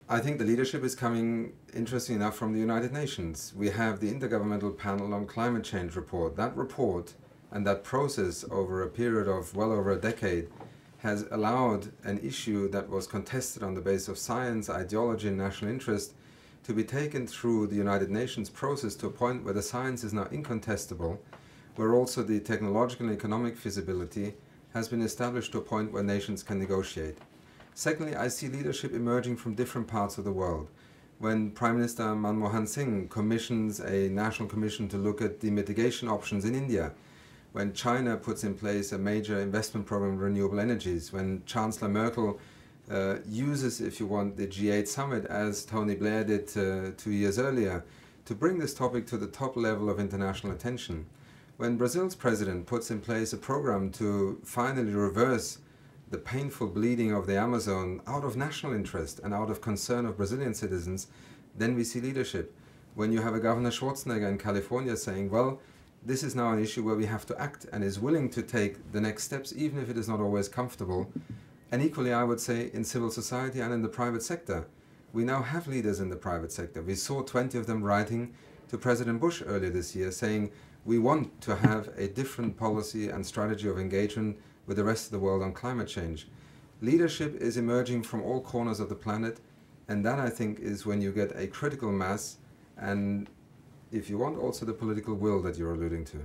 I think the leadership is coming, interesting enough, from the United Nations. We have the Intergovernmental Panel on Climate Change report. That report and that process over a period of well over a decade has allowed an issue that was contested on the basis of science, ideology and national interest to be taken through the United Nations process to a point where the science is now incontestable, where also the technological and economic feasibility has been established to a point where nations can negotiate. Secondly, I see leadership emerging from different parts of the world. When Prime Minister Manmohan Singh commissions a national commission to look at the mitigation options in India, when China puts in place a major investment program in renewable energies, when Chancellor Merkel uses, if you want, the G8 summit, as Tony Blair did 2 years earlier, to bring this topic to the top level of international attention. When Brazil's president puts in place a program to finally reverse the painful bleeding of the Amazon out of national interest and out of concern of Brazilian citizens, then we see leadership. When you have a Governor Schwarzenegger in California saying, well, this is now an issue where we have to act, and is willing to take the next steps, even if it is not always comfortable. And equally, I would say, in civil society and in the private sector. We now have leaders in the private sector. We saw 20 of them writing to President Bush earlier this year saying, we want to have a different policy and strategy of engagement with the rest of the world on climate change. Leadership is emerging from all corners of the planet, and that, I think, is when you get a critical mass and, if you want, also the political will that you're alluding to.